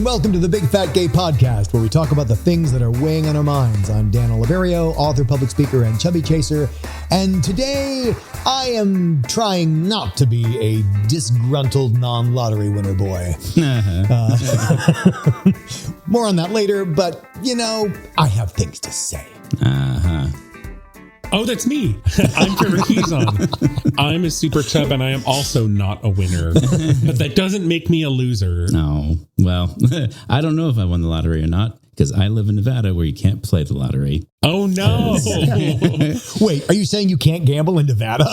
and welcome to the Big Fat Gay Podcast, where we talk about the things that are weighing on our minds. I'm Dan Oliverio, author, public speaker, and chubby chaser. And today, I am trying not to be a disgruntled non-lottery winner boy. More on that later, but, you know, I have things to say. Oh, that's me. I'm Trevor Keyson. I'm a super chub and I am also not a winner. But that doesn't make me a loser. No. Well, I don't know if I won the lottery or not because I live in Nevada where you can't play the lottery. Oh, no. Wait, are you saying you can't gamble in Nevada?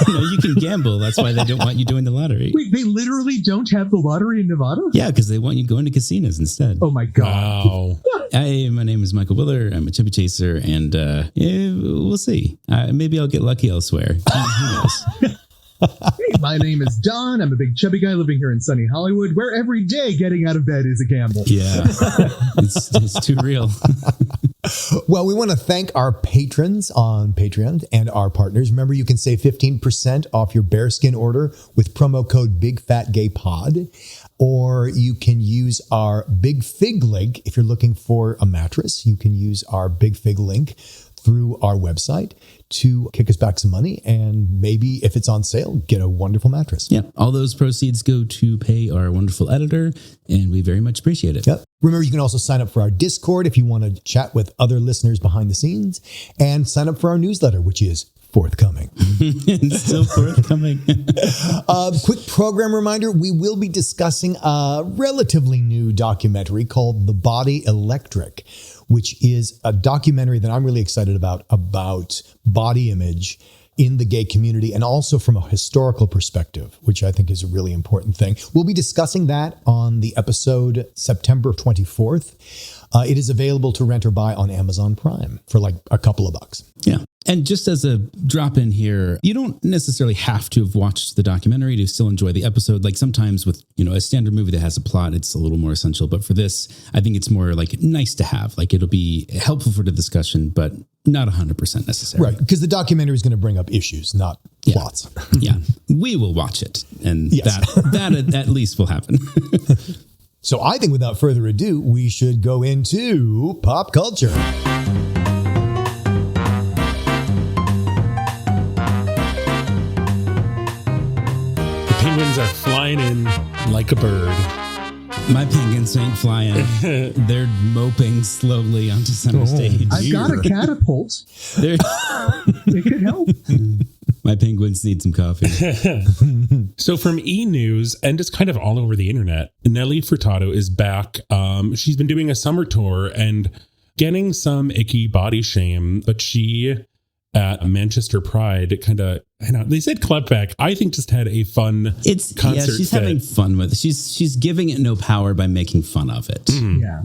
No, you can gamble. That's why they don't want you doing the lottery. Wait, they literally don't have the lottery in Nevada? Yeah, because they want you going to casinos instead. Oh, my God. Wow. Hey, my name is Michael Willer. I'm a chubby chaser, and we'll see. Maybe I'll get lucky elsewhere. Who knows? Hey, my name is Don. I'm a big chubby guy living here in sunny Hollywood, where every day getting out of bed is a gamble. Yeah, it's too real. Well, we want to thank our patrons on Patreon and our partners. Remember, you can save 15% off your bearskin order with promo code BigFatGayPod. Or you can use our Big Fig link. If you're looking for a mattress, you can use our Big Fig link through our website to kick us back some money. And maybe if it's on sale, get a wonderful mattress. Yeah, all those proceeds go to pay our wonderful editor, and we very much appreciate it. Yep. Remember, you can also sign up for our Discord if you want to chat with other listeners behind the scenes, and sign up for our newsletter, which is forthcoming. It's still forthcoming. Quick program reminder, we will be discussing a relatively new documentary called The Body Electric, which is a documentary that I'm really excited about body image in the gay community and also from a historical perspective, which I think is a really important thing. We'll be discussing that on the episode September 24th. It is available to rent or buy on Amazon Prime for like a couple of bucks. Yeah. And just as a drop in here, you don't necessarily have to have watched the documentary to still enjoy the episode. Like sometimes with, a standard movie that has a plot, it's a little more essential. But for this, I think it's more like nice to have. Like it'll be helpful for the discustion, but not 100% necessary. Right. Because the documentary is going to bring up issues, not plots. Yeah. We will watch it. And that at least will happen. So I think without further ado, we should go into pop culture. Penguins are flying in like a bird. My penguins ain't flying. They're moping slowly onto center stage. I've got a catapult. It could help. My penguins need some coffee. So from E! News, and just kind of all over the internet, Nelly Furtado is back. She's been doing a summer tour and getting some icky body shame, but she at Manchester Pride they said clapback. I think just had a fun concert. She's having fun with it. She's giving it no power by making fun of it,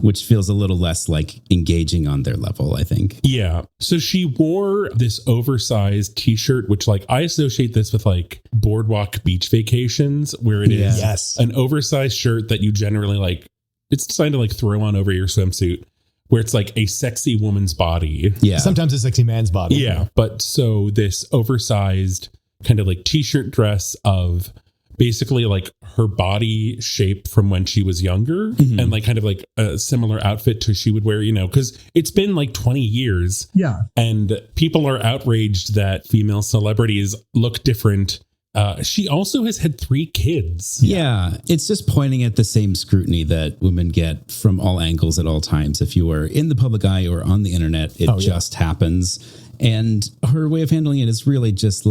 which feels a little less like engaging on their level, I think. Yeah. So she wore this oversized t-shirt, which I associate this with boardwalk beach vacations, where it is an oversized shirt that you generally it's designed to throw on over your swimsuit, where it's a sexy woman's body. Yeah. Sometimes a sexy man's body. Yeah. But so this oversized kind of t-shirt dress of basically her body shape from when she was younger, and kind of a similar outfit to she would wear, because it's been 20 years. Yeah. And people are outraged that female celebrities look different. She also has had 3 kids. Yeah, it's just pointing at the same scrutiny that women get from all angles at all times. If you are in the public eye or on the internet, it just happens. And her way of handling it is really just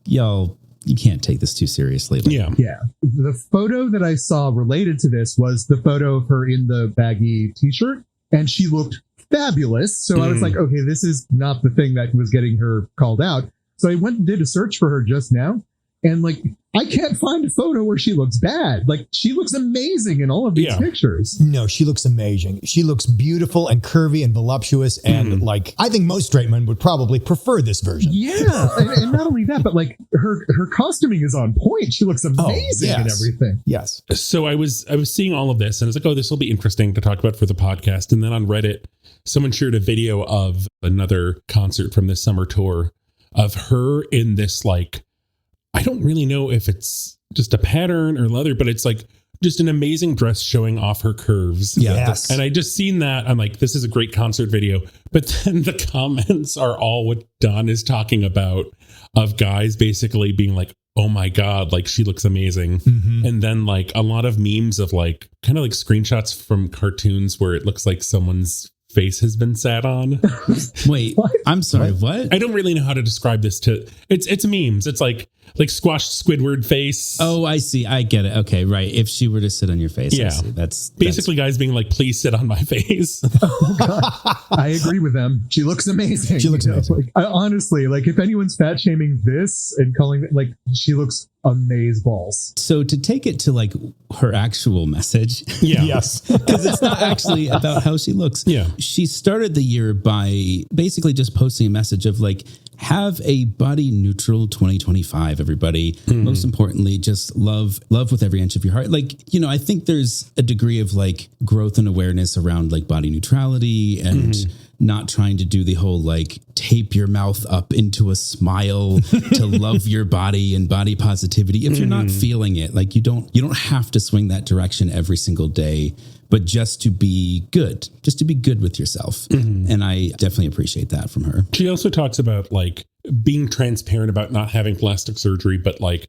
y'all, you can't take this too seriously. Yeah. The photo that I saw related to this was the photo of her in the baggy t-shirt, and she looked fabulous. So I was like, okay, this is not the thing that was getting her called out. So I went and did a search for her just now. And I can't find a photo where she looks bad. She looks amazing in all of these pictures. No, she looks amazing. She looks beautiful and curvy and voluptuous. And I think most straight men would probably prefer this version. Yeah. and not only that, but her costuming is on point. She looks amazing and everything. Yes. So I was seeing all of this and I was oh, this will be interesting to talk about for the podcast. And then on Reddit, someone shared a video of another concert from this summer tour of her in this I don't really know if it's just a pattern or leather, but it's just an amazing dress showing off her curves. Yeah. Yes. And I just seen that. I'm like, this is a great concert video. But then the comments are all what Don is talking about, of guys basically being like, oh my God, like she looks amazing. Mm-hmm. And then like a lot of memes of like kind of like screenshots from cartoons where it looks like someone's face has been sat on. Wait, What? I'm sorry, what? I don't really know how to describe this to it's memes. It's like squashed Squidward face. Oh, I see. I get it. Okay, right. If she were to sit on your face, I Yeah. see. That's Basically guys being like, please sit on my face. Oh, God. I agree with them. She looks amazing. She looks amazing. Like, honestly, like if anyone's fat shaming this and calling it, like, she looks amaze balls. So to take it to like her actual message, Yeah. Yes. because it's not actually about how she looks. Yeah. She started the year by basically just posting a message of like, have a body neutral 2025, everybody. Most importantly, just love with every inch of your heart. Like, you know, I think there's a degree of like growth and awareness around like body neutrality and not trying to do the whole like tape your mouth up into a smile to love your body and body positivity. If you're not feeling it, like you don't have to swing that direction every single day, but just to be good with yourself. And I definitely appreciate that from her. She also talks about like being transparent about not having plastic surgery, but like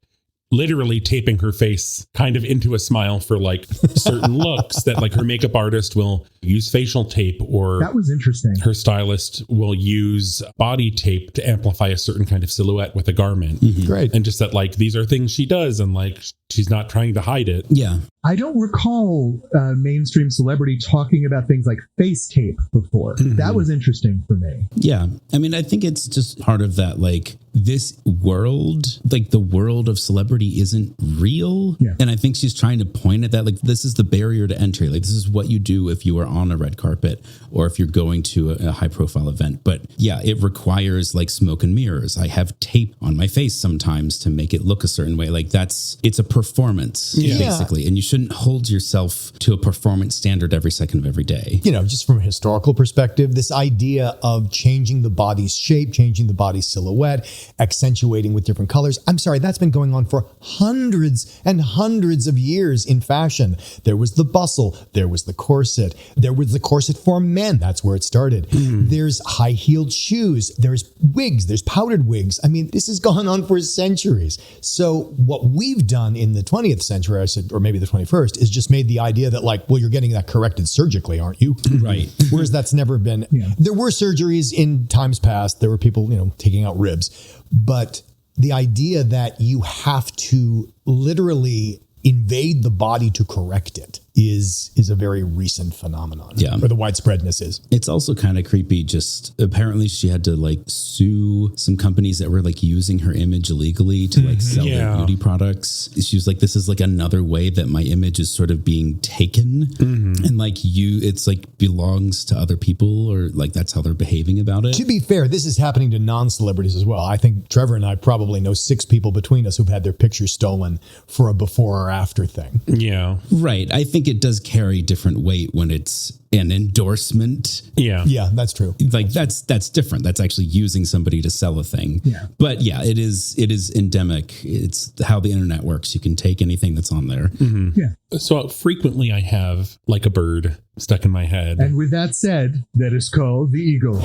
literally taping her face kind of into a smile for like certain looks that like her makeup artist will use facial tape, or That was interesting. her stylist will use body tape to amplify a certain kind of silhouette with a garment. Great. And just that like these are things she does and like she's not trying to hide it. Yeah. I don't recall mainstream celebrity talking about things like face tape before. That was interesting for me. Yeah. I mean, I think it's just part of that, like this world, like the world of celebrity isn't real. Yeah. And I think she's trying to point at that. Like, this is the barrier to entry. Like, this is what you do if you are on a red carpet or if you're going to a high profile event. But yeah, it requires like smoke and mirrors. I have tape on my face sometimes to make it look a certain way. Like it's a performance basically. And you shouldn't hold yourself to a performance standard every second of every day. You know, just from a historical perspective, this idea of changing the body's shape, changing the body's silhouette, accentuating with different colors. I'm sorry, that's been going on for hundreds and hundreds of years in fashion. There was the bustle, there was the corset, there was the corset for men. That's where it started. There's high-heeled shoes, there's wigs, there's powdered wigs. I mean, this has gone on for centuries. So what we've done in the 20th century, I said, or maybe the 21st, is just made the idea that like, well, you're getting that corrected surgically, aren't you? Right. Whereas that's never been. There were surgeries in times past. There were people, taking out ribs. But the idea that you have to literally invade the body to correct it is a very recent phenomenon. Yeah. Or the widespreadness is. It's also kind of creepy. Just apparently she had to like sue some companies that were like using her image illegally to like sell their beauty products. She was like, this is like another way that my image is sort of being taken. And like it's like belongs to other people, or like that's how they're behaving about it. To be fair, this is happening to non-celebrities as well. I think Trevor and I probably know 6 people between us who've had their pictures stolen for a before or after thing. Yeah. Right. I think it does carry different weight when it's an endorsement. Yeah. Yeah, that's true. Like that's different. That's actually using somebody to sell a thing. Yeah. But yeah, it is endemic. It's how the internet works. You can take anything that's on there. Yeah. So frequently I have like a bird stuck in my head. And with that said, that is called the Eagle.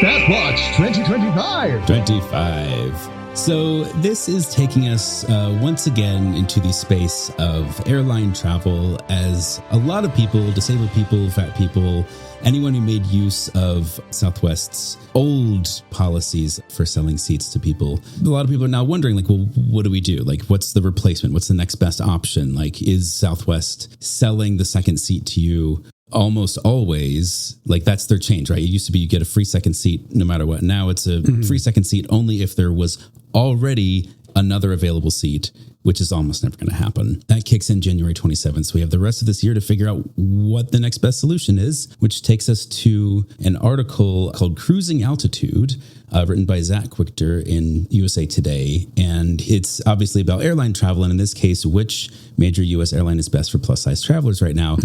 Fat Watch 2025. 25. So this is taking us once again into the space of airline travel, as a lot of people, disabled people, fat people, anyone who made use of Southwest's old policies for selling seats to people. A lot of people are now wondering, like, well, what do we do? Like, what's the replacement? What's the next best option? Like, is Southwest selling the second seat to you? Almost always, like that's their change, right? It used to be you get a free second seat no matter what. Now it's a free second seat only if there was already another available seat, which is almost never going to happen. That kicks in January 27th. So we have the rest of this year to figure out what the next best solution is, which takes us to an article called Cruising Altitude, written by Zach Quichter in USA Today. And it's obviously about airline travel. And in this case, which major US airline is best for plus size travelers right now.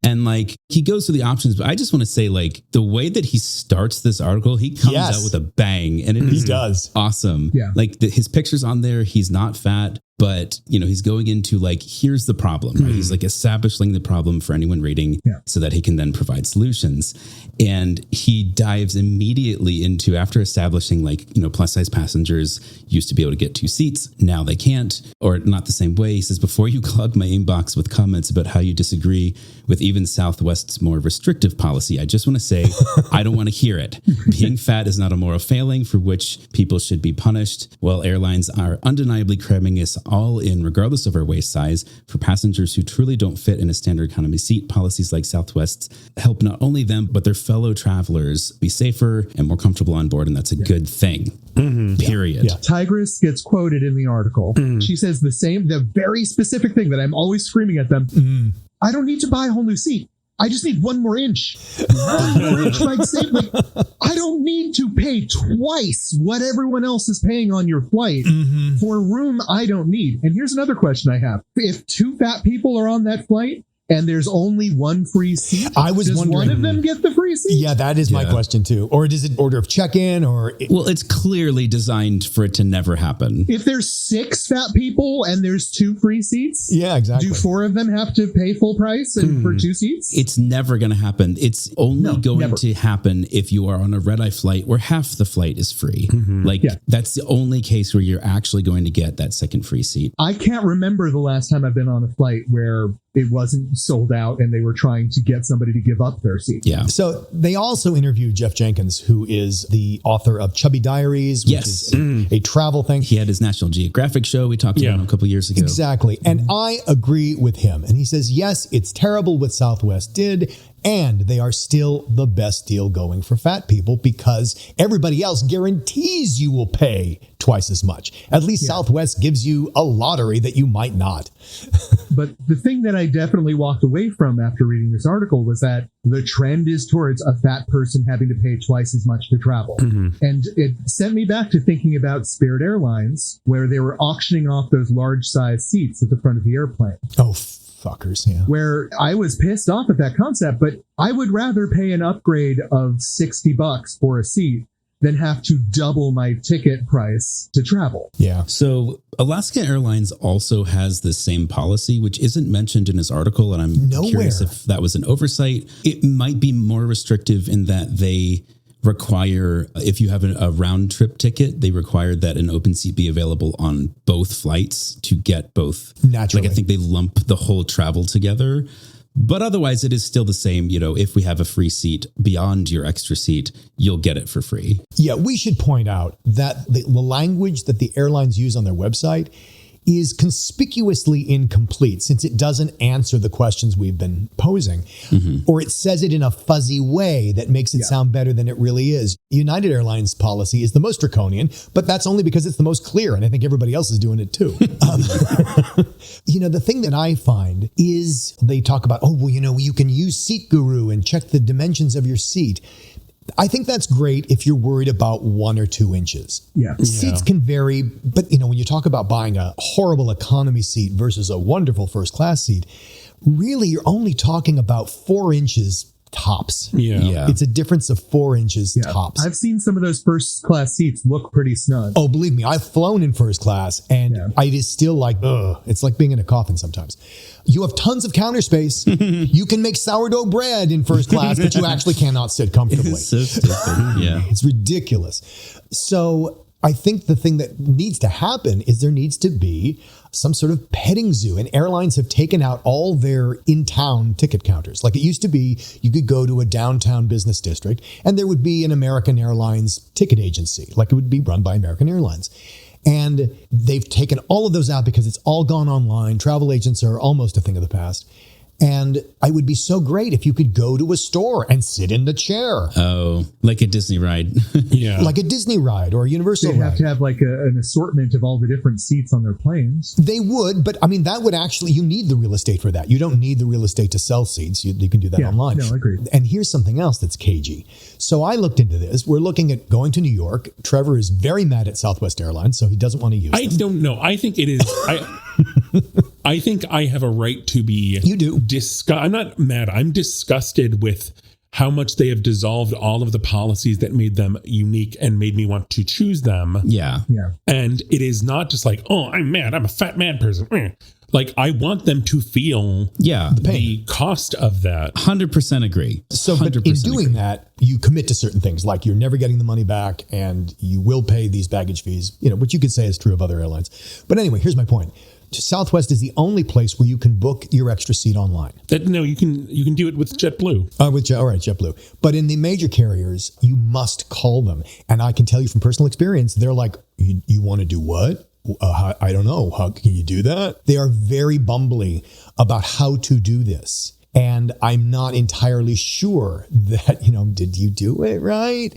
And like, he goes through the options, but I just want to say, like, the way that he starts this article, he comes out with a bang, and it He does. awesome. Yeah. Like his picture's on there. He's not fat. But, he's going into like, here's the problem, right? He's like establishing the problem for anyone reading so that he can then provide solutions. And he dives immediately into, after establishing like, plus size passengers used to be able to get 2 seats. Now they can't, or not the same way. He says, before you clog my inbox with comments about how you disagree with even Southwest's more restrictive policy, I just want to say, I don't want to hear it. Being fat is not a moral failing for which people should be punished. While airlines are undeniably cramming us all in, regardless of our waist size, for passengers who truly don't fit in a standard economy seat, policies like Southwest's help not only them, but their fellow travelers be safer and more comfortable on board. And that's a good thing. Period. Yeah. Tigress gets quoted in the article. She says the very specific thing that I'm always screaming at them. I don't need to buy a whole new seat. I just need 1 more inch. 1 more inch might save. Like, I don't need to pay twice what everyone else is paying on your flight for a room I don't need. And here's another question I have. If 2 fat people are on that flight and there's only 1 free seat, does one of them get the free seat? Yeah, that is my question too. Or does it order of check-in Well, it's clearly designed for it to never happen. If there's 6 fat people and there's 2 free seats, exactly. Do 4 of them have to pay full price and for 2 seats? It's never going to happen. It's only going to happen if you are on a red-eye flight where half the flight is free. That's the only case where you're actually going to get that second free seat. I can't remember the last time I've been on a flight where it wasn't sold out and they were trying to get somebody to give up their seat. Yeah. So they also interviewed Jeff Jenkins, who is the author of Chubby Diaries, which is a travel thing. He had his National Geographic show we talked about a couple years ago. Exactly. And I agree with him. And he says, yes, it's terrible what Southwest did. And they are still the best deal going for fat people because everybody else guarantees you will pay twice as much. At least Southwest gives you a lottery that you might not. But the thing that I definitely walked away from after reading this article was that the trend is towards a fat person having to pay twice as much to travel. And it sent me back to thinking about Spirit Airlines, where they were auctioning off those large size seats at the front of the airplane. Oh, fuckers, yeah. Where I was pissed off at that concept, but I would rather pay an upgrade of $60 for a seat than have to double my ticket price to travel. Yeah. So Alaska Airlines also has the same policy, which isn't mentioned in his article. And I'm curious if that was an oversight. It might be more restrictive in that they require, if you have a round trip ticket, they require that an open seat be available on both flights to get both. Naturally. Like I think they lump the whole travel together. But otherwise, it is still the same. If we have a free seat beyond your extra seat, you'll get it for free. Yeah, we should point out that the language that the airlines use on their website is conspicuously incomplete since it doesn't answer the questions we've been posing, or it says it in a fuzzy way that makes it sound better than it really is. United Airlines policy is the most draconian, but that's only because it's the most clear, and I think everybody else is doing it too. The thing that I find is they talk about, you can use Seat Guru and check the dimensions of your seat. I think that's great if you're worried about 1 or 2 inches. Yeah. Seats can vary, but when you talk about buying a horrible economy seat versus a wonderful first class seat, really you're only talking about 4 inches tops. Yeah. It's a difference of 4 inches tops. I've seen some of those first class seats look pretty snug. Oh, believe me, I've flown in first class and it is still like, it's like being in a coffin sometimes. You have tons of counter space. You can make sourdough bread in first class, but you actually cannot sit comfortably. It's so stupid. Yeah. It's ridiculous. So I think the thing that needs to happen is there needs to be some sort of petting zoo. And airlines have taken out all their in-town ticket counters. Like it used to be, you could go to a downtown business district and there would be an American Airlines ticket agency, like it would be run by American Airlines. And they've taken all of those out because it's all gone online. Travel agents are almost a thing of the past. And it would be so great if you could go to a store and sit in the chair. Oh, like a Disney ride. Yeah. Like a Disney ride or a Universal They'd ride. have to have like an assortment of all the different seats on their planes. They would, but I mean, that would actually, you need the real estate for that. You don't need the real estate to sell seats. You can do that online. No, I agree. And here's something else that's cagey. So I looked into this. We're looking at going to New York. Trevor is very mad at Southwest Airlines, so he doesn't want to use it. I don't know. I think it is. I think I have a right to be. You do. I'm not mad. I'm disgusted with how much they have dissolved all of the policies that made them unique and made me want to choose them. Yeah. And it is not just like, oh, I'm mad, I'm a fat mad person. Like, I want them to feel the cost of that. 100% agree. So but in doing that, you commit to certain things, like you're never getting the money back and you will pay these baggage fees, which you could say is true of other airlines. But anyway, here's my point. Southwest is the only place where you can book your extra seat online. No, you can do it with JetBlue. All right, JetBlue. But in the major carriers, you must call them. And I can tell you from personal experience, they're like, you want to do what? I don't know. How can you do that? They are very bumbly about how to do this. And I'm not entirely sure that, did you do it right?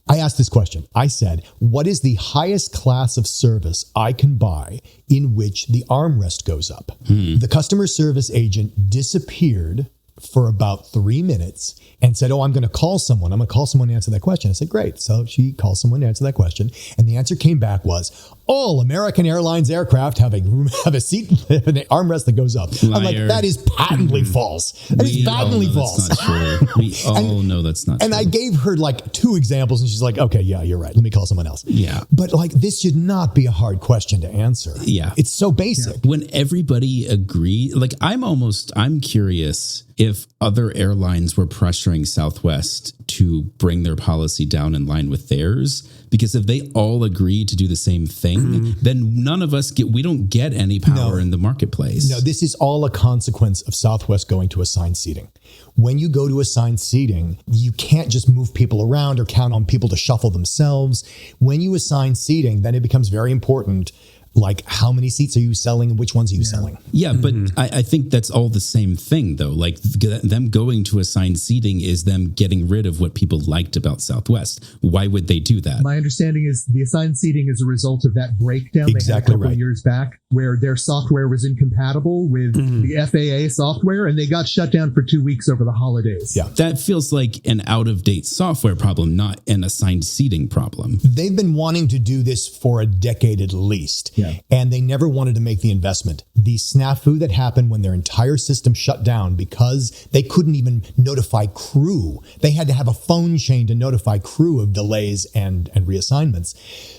I asked this question. I said, what is the highest class of service I can buy in which the armrest goes up? The customer service agent disappeared for about 3 minutes and said, I'm going to call someone. I'm going to call someone to answer that question. I said, great. So she called someone to answer that question. And the answer came back was, all American Airlines aircraft have a seat, an armrest that goes up. Liar. I'm like, that is patently false. That is patently false. That's not true. We all know that's not true. And I gave her like 2 examples and she's like, okay, yeah, you're right. Let me call someone else. Yeah. But like, this should not be a hard question to answer. Yeah. It's so basic. When everybody agree, like I'm curious if other airlines were pressuring Southwest to bring their policy down in line with theirs, because if they all agree to do the same thing, then none of us we don't get any power in the marketplace. No, this is all a consequence of Southwest going to assigned seating. When you go to assigned seating, you can't just move people around or count on people to shuffle themselves. When you assign seating, then it becomes very important. Like, how many seats are you selling and which ones are you selling? Yeah, but I think that's all the same thing, though. Like, them going to assigned seating is them getting rid of what people liked about Southwest. Why would they do that? My understanding is the assigned seating is a result of that breakdown they had a couple of years back, where their software was incompatible with the FAA software, and they got shut down for 2 weeks over the holidays. Yeah, that feels like an out-of-date software problem, not an assigned seating problem. They've been wanting to do this for a decade at least. Yeah. And they never wanted to make the investment. The snafu that happened when their entire system shut down because they couldn't even notify crew. They had to have a phone chain to notify crew of delays and reassignments.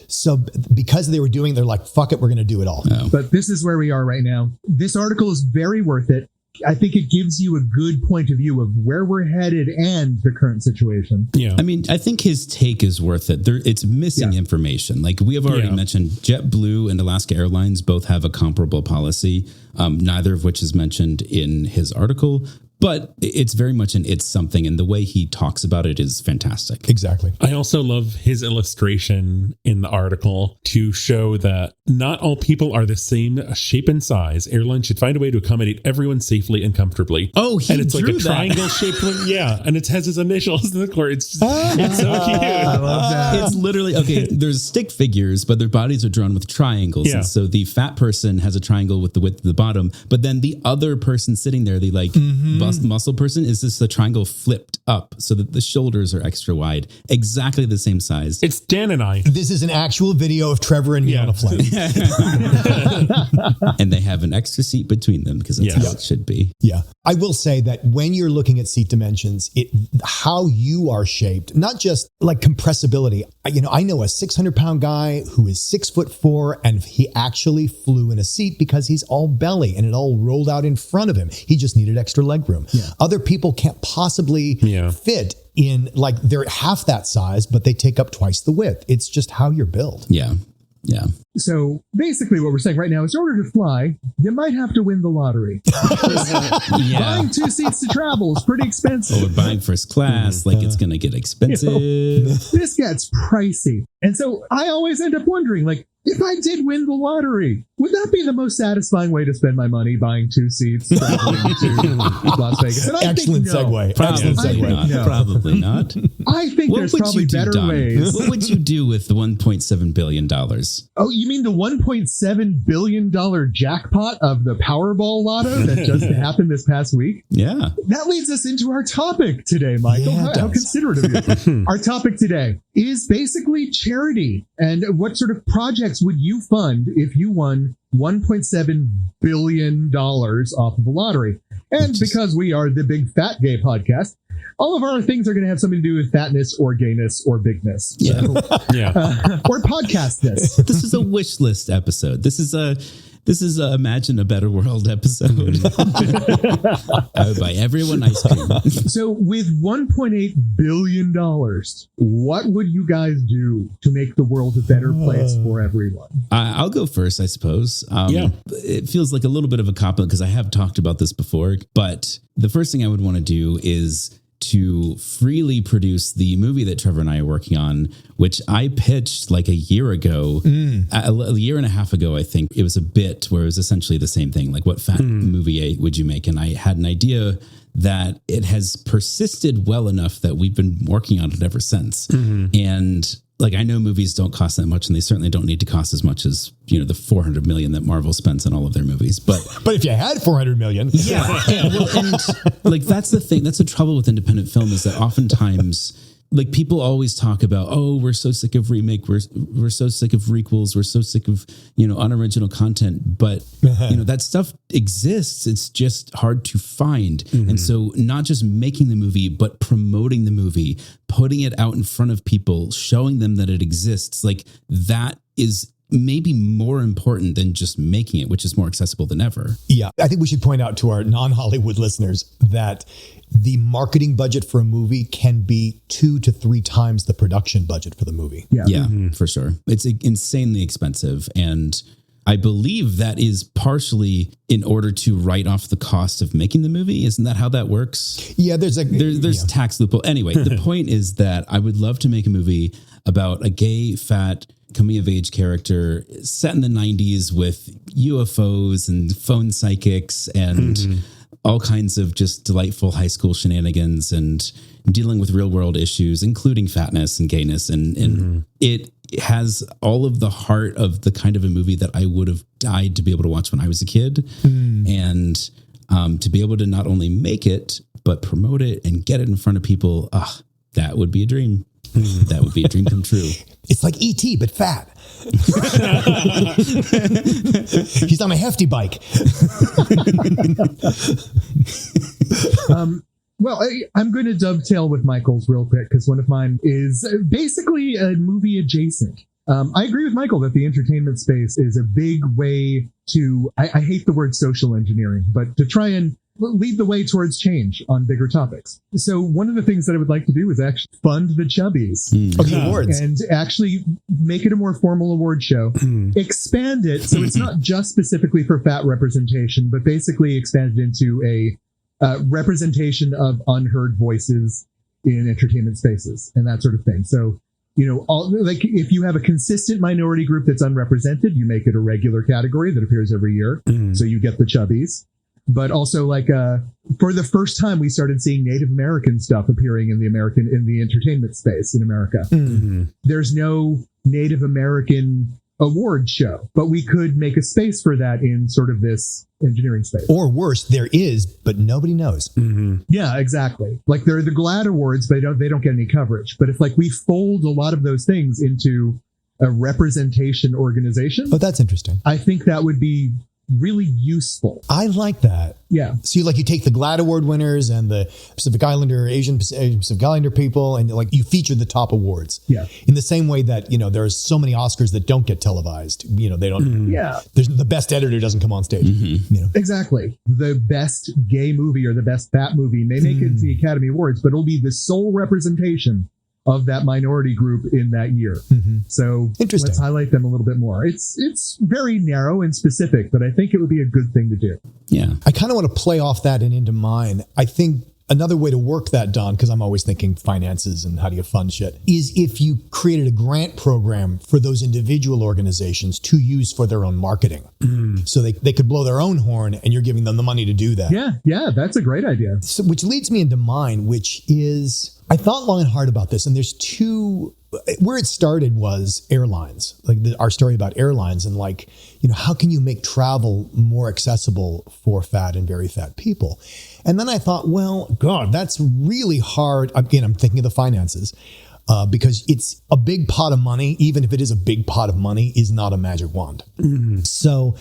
So because they were doing, they're like, fuck it, we're going to do it all. Oh. But this is where we are right now. This article is very worth it. I think it gives you a good point of view of where we're headed and the current situation. Yeah. I mean, I think his take is worth it. It's missing information. Like we have already mentioned, JetBlue and Alaska Airlines both have a comparable policy, neither of which is mentioned in his article. But it's very much it's something, and the way he talks about it is fantastic. Exactly. I also love his illustration in the article to show that not all people are the same shape and size. Airlines should find a way to accommodate everyone safely and comfortably. Oh, and it's like a triangle shaped one. Yeah, and it has his initials in the corner. It's so cute. I love that. It's literally there's stick figures, but their bodies are drawn with triangles. Yeah. And so the fat person has a triangle with the width of the bottom, but then the other person sitting there, the muscle person, is this a triangle flipped up so that the shoulders are extra wide, exactly the same size. It's Dan and I. This is an actual video of Trevor and me on a flight. And they have an extra seat between them because that's how it should be. Yeah. I will say that when you're looking at seat dimensions, how you are shaped, not just like compressibility. I know a 600-pound guy who is 6'4", and he actually flew in a seat because he's all belly and it all rolled out in front of him. He just needed extra leg room. Yeah. Other people can't possibly fit in, like, they're half that size, but they take up twice the width. It's just how you're built. Yeah. Yeah. So basically what we're saying right now is in order to fly, you might have to win the lottery. Buying 2 seats to travel is pretty expensive. Or buying first class, like it's going to get expensive. This gets pricey. And so I always end up wondering, like, if I did win the lottery, would that be the most satisfying way to spend my money, buying 2 seats traveling to Las Vegas? And Excellent segue. Probably not. I think there's probably better ways. What would you do with the $1.7 billion? Oh, you mean the $1.7 billion jackpot of the Powerball lotto that just happened this past week? Yeah. That leads us into our topic today, Michael. How considerate of you. Our topic today is basically charity. And what sort of projects would you fund if you won $1.7 billion off of the lottery? And because we are the Big Fat Gay podcast, all of our things are going to have something to do with fatness or gayness or bigness. Yeah. Or podcastness. This is a wish list episode. This is a Imagine a Better World episode. I would buy everyone ice cream. So with $1.8 billion, what would you guys do to make the world a better place for everyone? I'll go first, I suppose. It feels like a little bit of a cop-out because I have talked about this before, but the first thing I would want to do is to freely produce the movie that Trevor and I are working on, which I pitched like a year ago, a year and a half ago, I think. It was a bit where it was essentially the same thing. Like, what fat movie would you make? And I had an idea that it has persisted well enough that we've been working on it ever since. And like, I know movies don't cost that much, and they certainly don't need to cost as much as, the $400 million that Marvel spends on all of their movies. But if you had $400 million, and like, that's the thing. That's the trouble with independent film, is that oftentimes, like, people always talk about, oh, we're so sick of remake, we're so sick of requels, we're so sick of unoriginal content. But that stuff exists. It's just hard to find. And so, not just making the movie, but promoting the movie, putting it out in front of people, showing them that it exists, like, that is maybe more important than just making it, which is more accessible than ever. Yeah. I think we should point out to our non-Hollywood listeners that the marketing budget for a movie can be 2 to 3 times the production budget for the movie. Yeah, for sure. It's insanely expensive. And I believe that is partially in order to write off the cost of making the movie. Isn't that how that works? Yeah, there's tax loophole. Anyway, the point is that I would love to make a movie about a gay, fat, coming of age character set in the 90s with UFOs and phone psychics and all kinds of just delightful high school shenanigans and dealing with real world issues, including fatness and gayness. And it has all of the heart of the kind of a movie that I would have died to be able to watch when I was a kid. And to be able to not only make it, but promote it and get it in front of people. That would be a dream. That would be a dream come true. It's like E.T., but fat. He's on a hefty bike. Well, I'm going to dovetail with Michael's real quick, because one of mine is basically a movie adjacent. I agree with Michael that the entertainment space is a big way to, I hate the word social engineering, but to try and lead the way towards change on bigger topics. So one of the things that I would like to do is actually fund the Chubbies. The awards. And actually make it a more formal award show. Expand it so it's not just specifically for fat representation, but basically expand it into a representation of unheard voices in entertainment spaces and that sort of thing. So, like, if you have a consistent minority group that's unrepresented, you make it a regular category that appears every year. So you get the Chubbies. But also, like, for the first time, we started seeing Native American stuff appearing in the entertainment space in America. There's no Native American award show, but we could make a space for that in sort of this engineering space. Or worse, there is, but nobody knows. Yeah, exactly. Like, there are the GLAAD awards, but they don't get any coverage. But if, like, we fold a lot of those things into a representation organization, that's interesting. I think that would be really useful. I like that. Yeah. So you take the GLAAD award winners and the Pacific Islander, Asian Pacific Islander people, and like you feature the top awards. Yeah. In the same way that, there's so many Oscars that don't get televised. They don't. Yeah. There's the best editor doesn't come on stage. Exactly. The best gay movie or the best fat movie may make it to the Academy Awards, but it'll be the sole representation of that minority group in that year. So let's highlight them a little bit more. It's very narrow and specific, but I think it would be a good thing to do. Yeah. I kind of want to play off that and into mine. I think another way to work that, Don, because I'm always thinking finances and how do you fund shit, is if you created a grant program for those individual organizations to use for their own marketing. So they could blow their own horn and you're giving them the money to do that. Yeah, that's a great idea. So, which leads me into mine, which is, I thought long and hard about this, and there's where it started was airlines, like our story about airlines and how can you make travel more accessible for fat and very fat people? And then I thought, well, God, that's really hard. Again, I'm thinking of the finances because it's a big pot of money. Even if it is a big pot of money, is not a magic wand. So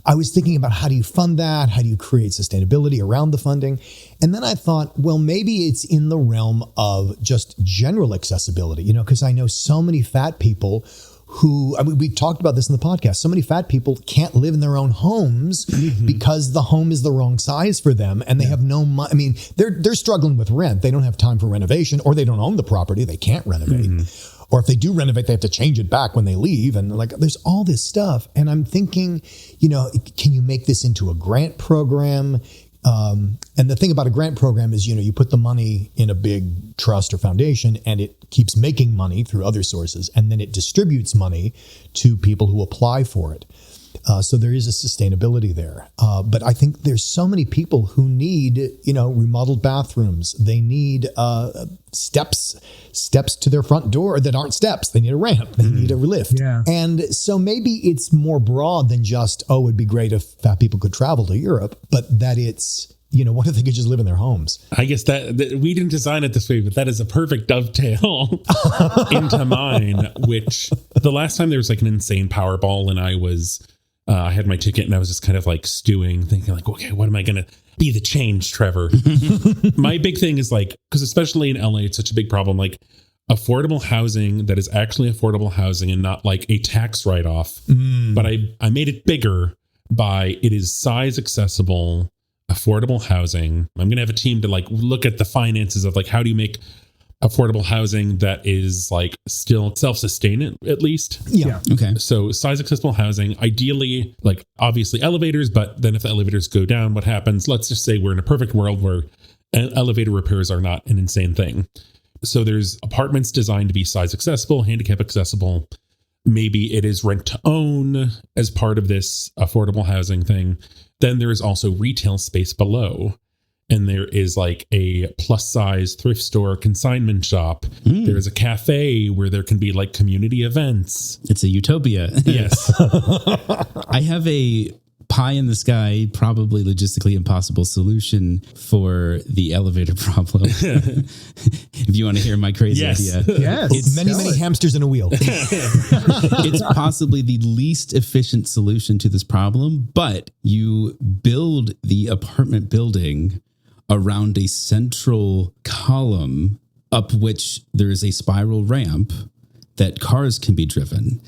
I was thinking about how do you fund that? How do you create sustainability around the funding? And then I thought, well, maybe it's in the realm of just general accessibility, because I know so many fat people who, we talked about this in the podcast. So many fat people can't live in their own homes because the home is the wrong size for them, and they have no money. I mean, they're struggling with rent. They don't have time for renovation, or they don't own the property. They can't renovate. Or if they do renovate, they have to change it back when they leave. And there's all this stuff. And I'm thinking, can you make this into a grant program? And the thing about a grant program is, you put the money in a big trust or foundation, and it keeps making money through other sources, and then it distributes money to people who apply for it. So there is a sustainability there. But I think there's so many people who need, remodeled bathrooms. They need steps to their front door that aren't steps. They need a ramp. They need a lift. Yeah. And so maybe it's more broad than just, it'd be great if fat people could travel to Europe, but that it's, what if they could just live in their homes? I guess that we didn't design it this way, but that is a perfect dovetail into mine, which the last time there was an insane Powerball, and I had my ticket, and I was just kind of stewing, thinking okay, what am I going to be the change, Trevor? My big thing is because especially in LA, it's such a big problem, affordable housing that is actually affordable housing and not a tax write-off. But I made it bigger by it is size accessible, affordable housing. I'm going to have a team to look at the finances of how do you make affordable housing that is still self-sustaining, at least. Yeah. Okay. So size accessible housing, ideally, obviously elevators, but then if the elevators go down, what happens? Let's just say we're in a perfect world where elevator repairs are not an insane thing. So there's apartments designed to be size accessible, handicap accessible. Maybe it is rent to own as part of this affordable housing thing. Then there is also retail space below. And there is a plus size thrift store consignment shop. There is a cafe where there can be community events. It's a utopia. Yes. I have a pie in the sky, probably logistically impossible solution for the elevator problem. If you want to hear my crazy idea. Yes. It's many hamsters in a wheel. It's possibly the least efficient solution to this problem, but you build the apartment building around a central column up which there is a spiral ramp that cars can be driven.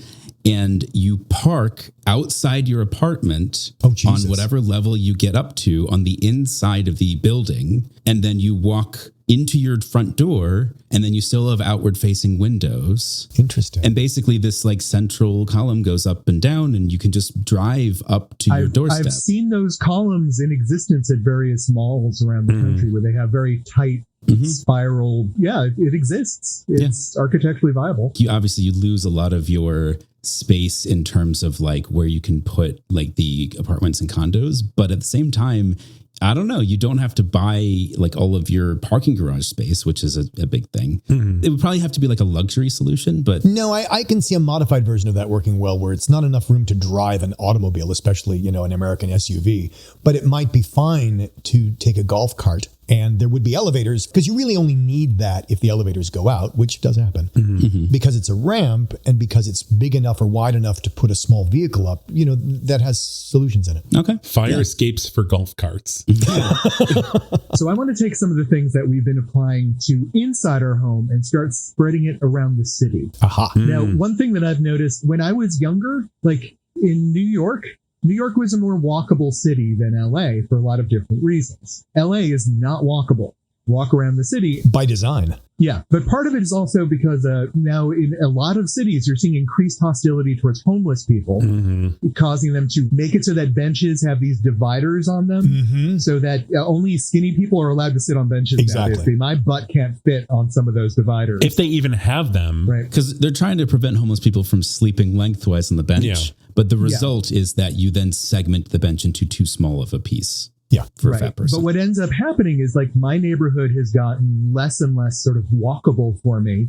And you park outside your apartment on whatever level you get up to on the inside of the building. And then you walk into your front door, and then you still have outward facing windows. Interesting. And basically this central column goes up and down, and you can just drive up to your doorstep. I've seen those columns in existence at various malls around the country where they have very tight spiral. Yeah, it exists. It's architecturally viable. You lose a lot of your space in terms of where you can put the apartments and condos, but at the same time, I don't know, you don't have to buy all of your parking garage space, which is a big thing. It would probably have to be a luxury solution, but no, I can see a modified version of that working well, where it's not enough room to drive an automobile, especially an American SUV, but it might be fine to take a golf cart. And there would be elevators, because you really only need that if the elevators go out, which does happen, because it's a ramp and because it's big enough or wide enough to put a small vehicle up, that has solutions in it. Okay. Fire escapes for golf carts. So I want to take some of the things that we've been applying to inside our home and start spreading it around the city. Aha. Now, one thing that I've noticed when I was younger, in New York was a more walkable city than LA for a lot of different reasons. LA is not walkable. Walk around the city. By design. Yeah, but part of it is also because now in a lot of cities, you're seeing increased hostility towards homeless people, causing them to make it so that benches have these dividers on them, so that only skinny people are allowed to sit on benches. Exactly. My butt can't fit on some of those dividers. If they even have them. Right. Because they're trying to prevent homeless people from sleeping lengthwise on the bench. Yeah. But the result is that you then segment the bench into too small of a piece. Yeah, for a fat person. But what ends up happening is my neighborhood has gotten less and less sort of walkable for me,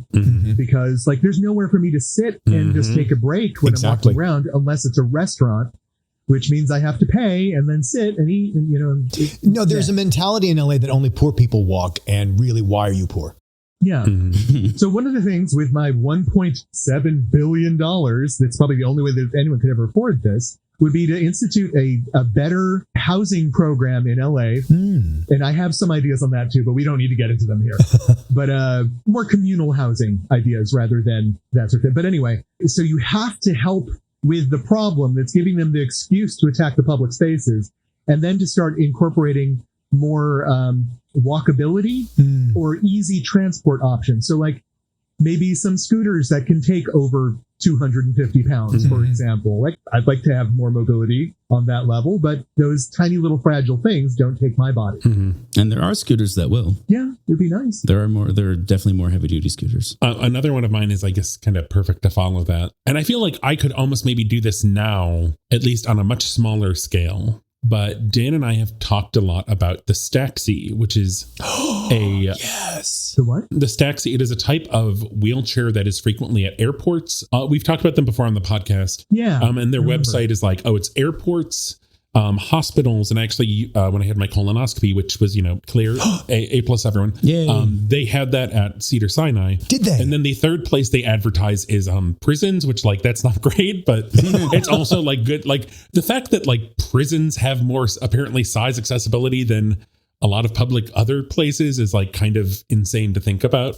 because there's nowhere for me to sit and just take a break when I'm walking around, unless it's a restaurant, which means I have to pay and then sit and eat. And no, there's a mentality in LA that only poor people walk, and really, why are you poor? Yeah. So one of the things with my $1.7 billion, that's probably the only way that anyone could ever afford this, would be to institute a better housing program in LA. And I have some ideas on that too, but we don't need to get into them here. But more communal housing ideas rather than that sort of thing. But anyway, so you have to help with the problem that's giving them the excuse to attack the public spaces, and then to start incorporating more walkability or easy transport options. So like maybe some scooters that can take over 250 pounds, for example. Like I'd like to have more mobility on that level, but those tiny little fragile things don't take my body. And there are scooters that will. Yeah, it'd be nice. There are definitely more heavy duty scooters. Another one of mine is, I guess, kind of perfect to follow that. And I feel like I could almost maybe do this now, at least on a much smaller scale. But Dan and I have talked a lot about the Staxi, which is yes. The what? The Staxi. It is a type of wheelchair that is frequently at airports. We've talked about them before on the podcast. Yeah. And their website is like, it's airports, hospitals, and actually when I had my colonoscopy, which was clear, A plus everyone. They had that at Cedars-Sinai. Did they? And then the third place they advertise is prisons, which that's not great, but it's also good. Like the fact that prisons have more apparently size accessibility than a lot of public other places is kind of insane to think about.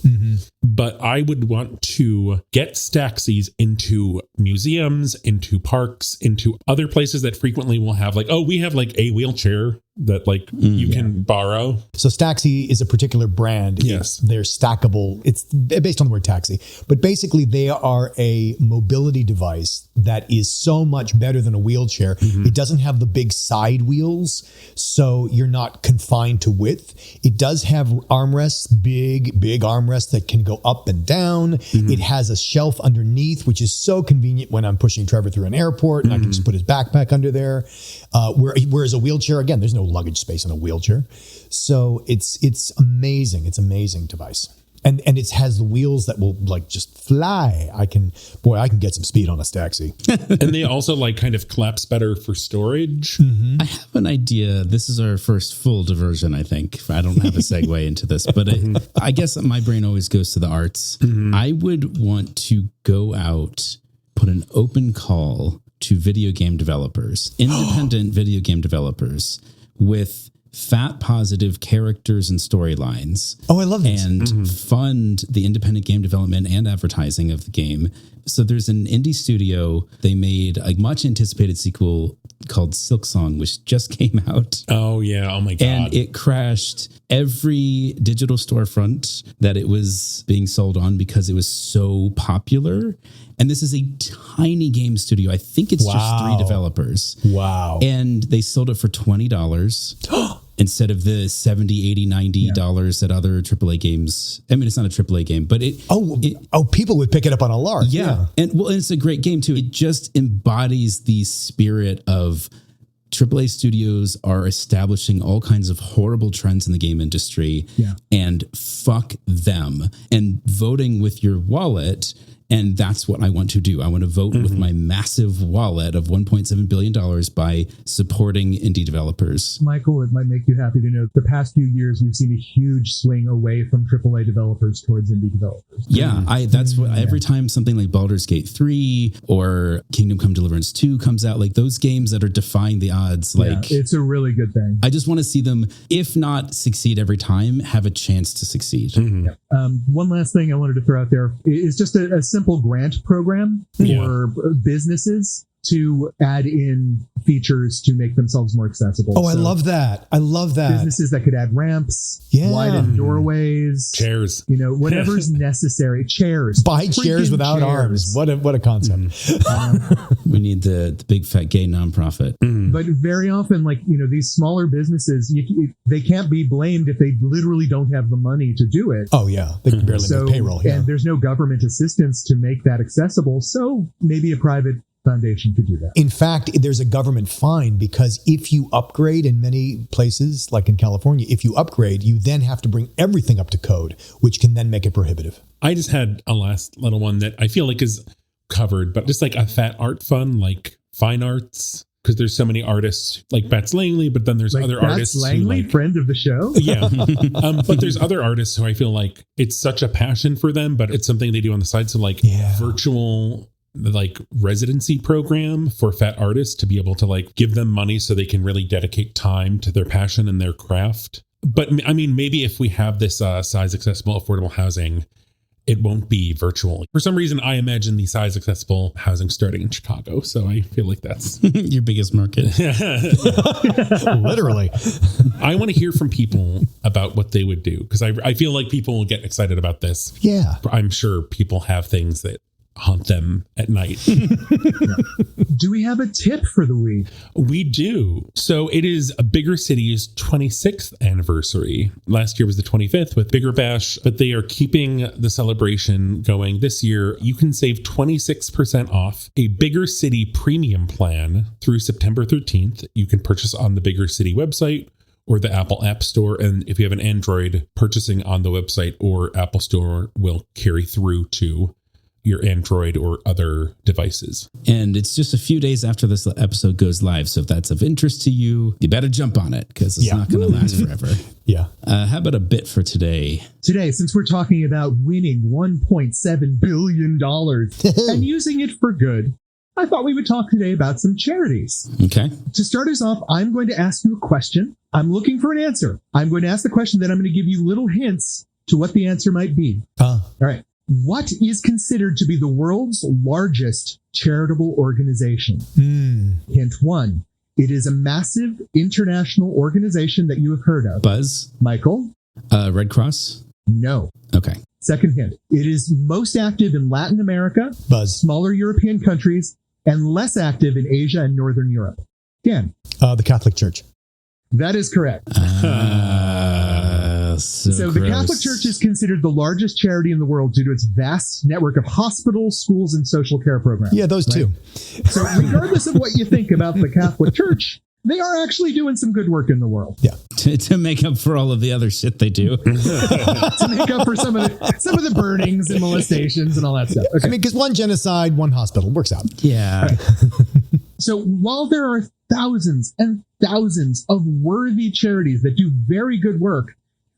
But I would want to get Staxis into museums, into parks, into other places that frequently will have we have a wheelchair that you can borrow. So Staxi is a particular brand. Yes. They're stackable. It's based on the word taxi, but basically they are a mobility device that is so much better than a wheelchair. It doesn't have the big side wheels, so you're not confined to width. It does have armrests, big armrests that can go up and down. It has a shelf underneath, which is so convenient when I'm pushing Trevor through an airport and I can just put his backpack under there. Whereas a wheelchair, again, there's no luggage space in a wheelchair. So it's amazing. It's an amazing device. And it has the wheels that will just fly. I can get some speed on a Staxi. And they also kind of collapse better for storage. I have an idea. This is our first full diversion, I think. I don't have a segue into this, but I guess my brain always goes to the arts. I would want to go out, put an open call to video game developers, independent video game developers with fat positive characters and storylines. Oh, I love this. And fund the independent game development and advertising of the game. So there's an indie studio. They made a much anticipated sequel called Silksong, which just came out. Oh, yeah. Oh, my God. And it crashed every digital storefront that it was being sold on because it was so popular. And this is a tiny game studio. I think it's just 3 developers. Wow. And they sold it for $20 instead of the $70, $80, $90 that other AAA games. I mean, it's not a AAA game, but people would pick it up on a lark. Yeah. And it's a great game too. It just embodies the spirit of AAA studios are establishing all kinds of horrible trends in the game industry and fuck them, and voting with your wallet. And that's what I want to do. I want to vote with my massive wallet of $1.7 billion by supporting indie developers. Michael, it might make you happy to know the past few years, we've seen a huge swing away from AAA developers towards indie developers. Yeah, that's what every time something like Baldur's Gate 3 or Kingdom Come Deliverance 2 comes out, those games that are defying the odds, it's a really good thing. I just want to see them, if not succeed every time, have a chance to succeed. One last thing I wanted to throw out there is just a simple grant program for businesses to add in features to make themselves more accessible. Oh, I love that. Businesses that could add ramps, widen doorways, chairs, whatever's necessary. Chairs. Buy chairs without arms. What a concept. We need the big fat gay nonprofit. But very often, these smaller businesses, they can't be blamed if they literally don't have the money to do it. Oh, yeah. They can barely make payroll. Yeah. And there's no government assistance to make that accessible. So maybe a private foundation could do that. In fact, there's a government fine because if you upgrade in many places, like in California, if you upgrade, you then have to bring everything up to code, which can then make it prohibitive. I just had a last little one that I feel is covered, but just a fat art fund, fine arts. Because there's so many artists like Bats Langley, but then there's other artists. Bats Langley, friend of the show? Yeah. But there's other artists who I feel it's such a passion for them, but it's something they do on the side. So virtual like residency program for fat artists to be able to like give them money so they can really dedicate time to their passion and their craft. But I mean, maybe if we have this size accessible, affordable housing, it won't be virtual. For some reason, I imagine the size accessible housing starting in Chicago. So I feel like that's your biggest market. Literally. I want to hear from people about what they would do, because I feel like people will get excited about this. Yeah. I'm sure people have things that haunt them at night. Do we have a tip for the week? We do. So it is a Bigger City's 26th anniversary. Last year was the 25th with Bigger Bash, but they are keeping the celebration going this year. You can save 26% off a Bigger City premium plan through September 13th. You can purchase on the Bigger City website or the Apple App Store. And if you have an Android, purchasing on the website or Apple Store will carry through to your Android or other devices. And it's just a few days after this episode goes live. So if that's of interest to you, you better jump on it, because it's not going to last forever. Yeah. How about a bit for today? Today, since we're talking about winning $1.7 billion and using it for good, I thought we would talk today about some charities. Okay. To start us off, I'm going to ask you a question. I'm looking for an answer. I'm going to ask the question, then I'm going to give you little hints to what the answer might be. All right. What is considered to be the world's largest charitable organization? Hint 1. It is a massive international organization that you have heard of. Buzz? Michael? Red Cross? No. Okay. Second hint. It is most active in Latin America, Buzz. smaller European countries, and less active in Asia and Northern Europe. Dan? The Catholic Church. That is correct. So the Catholic Church is considered the largest charity in the world due to its vast network of hospitals, schools, and social care programs. Yeah, those two. So regardless of what you think about the Catholic Church, they are actually doing some good work in the world. Yeah. To make up for all of the other shit they do. To make up for some of the burnings and molestations and all that stuff. Okay. I mean, because one genocide, one hospital works out. Yeah. So while there are thousands and thousands of worthy charities that do very good work,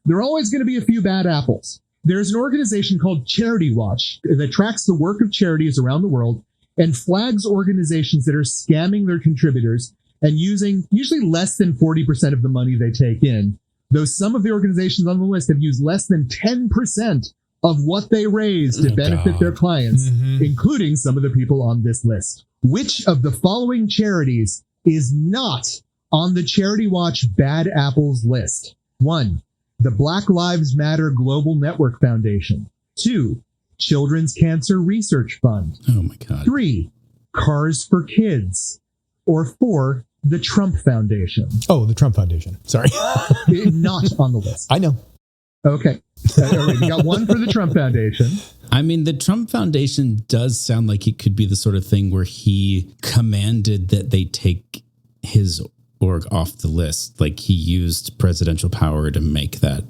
there are always going to be a few bad apples. There's an organization called Charity Watch that tracks the work of charities around the world and flags organizations that are scamming their contributors and using usually less than 40% of the money they take in, though some of the organizations on the list have used less than 10% of what they raise to benefit their clients, including some of the people on this list. Which of the following charities is not on the Charity Watch Bad Apples list? 1. The Black Lives Matter Global Network Foundation. 2. Children's Cancer Research Fund. Oh my God. 3. Cars for Kids. Or 4. The Trump Foundation. Oh, the Trump Foundation. Sorry. Not on the list. I know. Okay. All right, you got one for the Trump Foundation. I mean, the Trump Foundation does sound like it could be the sort of thing where he commanded that they take his org off the list. Like he used presidential power to make that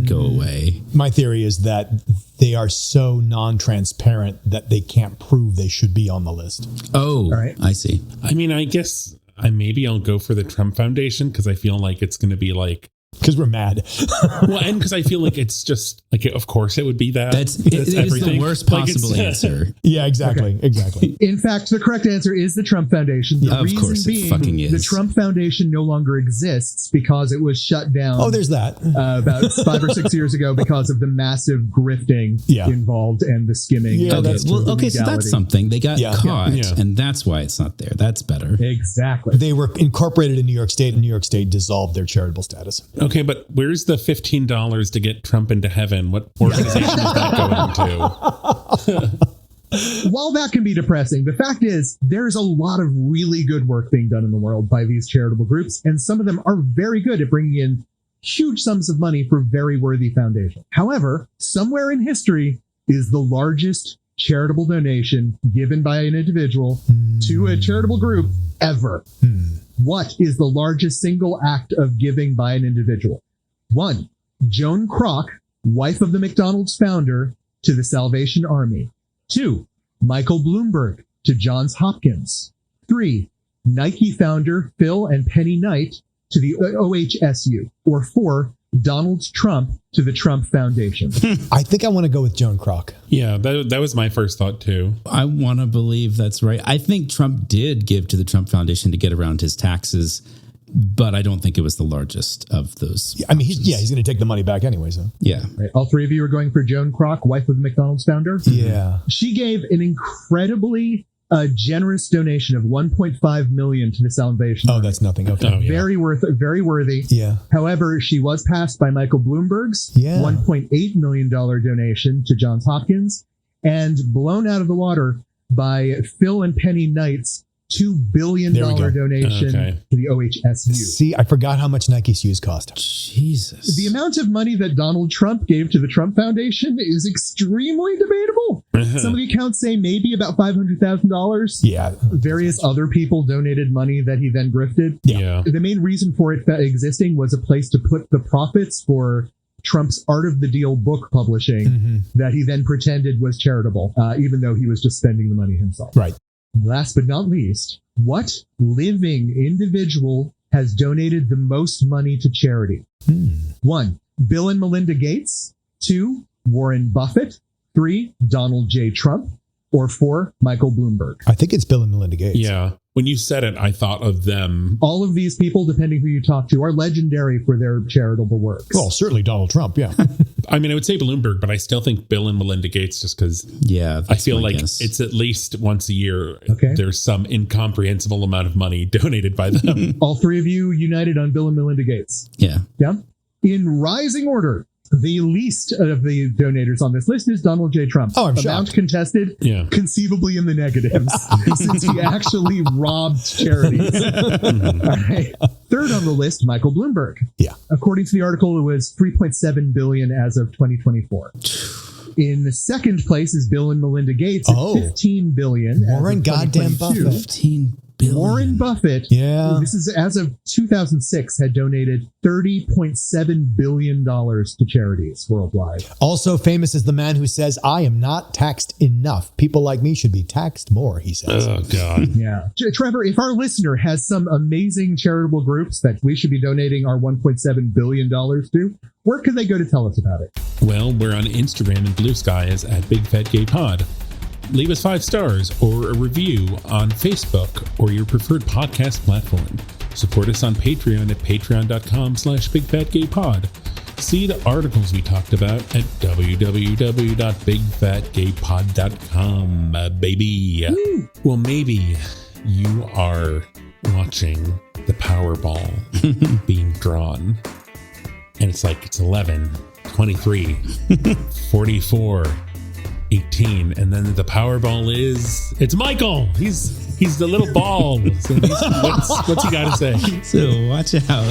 go away. My theory is that they are so non-transparent that they can't prove they should be on the list. Oh, right. I see. I mean, I guess maybe I'll go for the Trump Foundation, because I feel like it's going to be like, because we're mad. well, and because I feel like it's just like, of course it would be that. It is the worst possible answer. Yeah, exactly. Okay. Exactly. In fact, the correct answer is the Trump Foundation. The of course it fucking is. The Trump Foundation no longer exists because it was shut down. Oh, there's that. About 5 or 6 years ago because of the massive grifting involved and the skimming. Yeah, that's true. Okay, so that's something. They got caught, and that's why it's not there. That's better. Exactly. They were incorporated in New York State, and New York State dissolved their charitable status. Okay, but where's the $15 to get Trump into heaven? What organization is that going to? While that can be depressing, the fact is there's a lot of really good work being done in the world by these charitable groups, and some of them are very good at bringing in huge sums of money for very worthy foundations. However, somewhere in history is the largest charitable donation given by an individual to a charitable group ever. What is the largest single act of giving by an individual? 1. Joan Kroc, wife of the McDonald's founder, to the Salvation Army. 2. Michael Bloomberg to Johns Hopkins. 3. Nike founder Phil and Penny Knight to the OHSU. Or 4. Donald Trump to the Trump Foundation? I think I want to go with Joan Kroc. Yeah, that was my first thought too. I want to believe that's right. I think Trump did give to the Trump Foundation to get around his taxes, but I don't think it was the largest of those. I mean, he's going to take the money back anyway. So Yeah. Right. All three of you are going for Joan Kroc, wife of the McDonald's founder. yeah. She gave an incredibly generous donation of $1.5 million to the Salvation Oh, Army. that's nothing. Okay. Oh, yeah. Very worthy. Yeah. However, she was passed by Michael Bloomberg's Yeah. $1.8 million donation to Johns Hopkins and blown out of the water by Phil and Penny Knight's $2 billion There we go. donation Okay. to the OHSU. See, I forgot how much Nike shoes cost. Jesus. The amount of money that Donald Trump gave to the Trump Foundation is extremely debatable. Some of the accounts say maybe about $500,000. Yeah. Various other people donated money that he then grifted. Yeah. The main reason for it existing was a place to put the profits for Trump's Art of the Deal book publishing that he then pretended was charitable, even though he was just spending the money himself. Right. Last but not least, what living individual has donated the most money to charity? 1, Bill and Melinda Gates. 2, Warren Buffett. 3, Donald J. Trump. Or 4, Michael Bloomberg. I think it's Bill and Melinda Gates. Yeah. When you said it, I thought of them. All of these people, depending who you talk to, are legendary for their charitable works. Well, certainly Donald Trump. Yeah. I mean, I would say Bloomberg, but I still think Bill and Melinda Gates just because Yeah. I feel my like guess. it's at least once a year. Okay. There's some incomprehensible amount of money donated by them. All three of you united on Bill and Melinda Gates. Yeah. Yeah. In rising order, the least of the donators on this list is Donald J. Trump. Oh, I'm Amount shocked. contested, Yeah. conceivably in the negatives, since he actually robbed charities. All right. Third on the list, Michael Bloomberg. Yeah. According to the article, it was $3.7 billion as of 2024. In the second place is Bill and Melinda Gates at Oh. $15 billion. as of Warren goddamn 2022. Buffett. 15 billion. Warren Buffett, Yeah. this is as of 2006, had donated $30.7 billion to charities worldwide. Also famous as the man who says, I am not taxed enough. People like me should be taxed more, he says. Oh, God. Yeah. Trevor, if our listener has some amazing charitable groups that we should be donating our $1.7 billion to, where could they go to tell us about it? Well, we're on Instagram and Blue Sky as at Big Fat Gay Pod. Leave us 5 stars or a review on Facebook or your preferred podcast platform. Support us on Patreon at patreon.com/bigfatgaypod. See the articles we talked about at www.bigfatgaypod.com, baby. Woo. Well, maybe you are watching the Powerball being drawn, and it's like it's 11, 23, 44, 18, and then the Powerball it's Michael. He's the little ball. So what's he got to say? So watch out.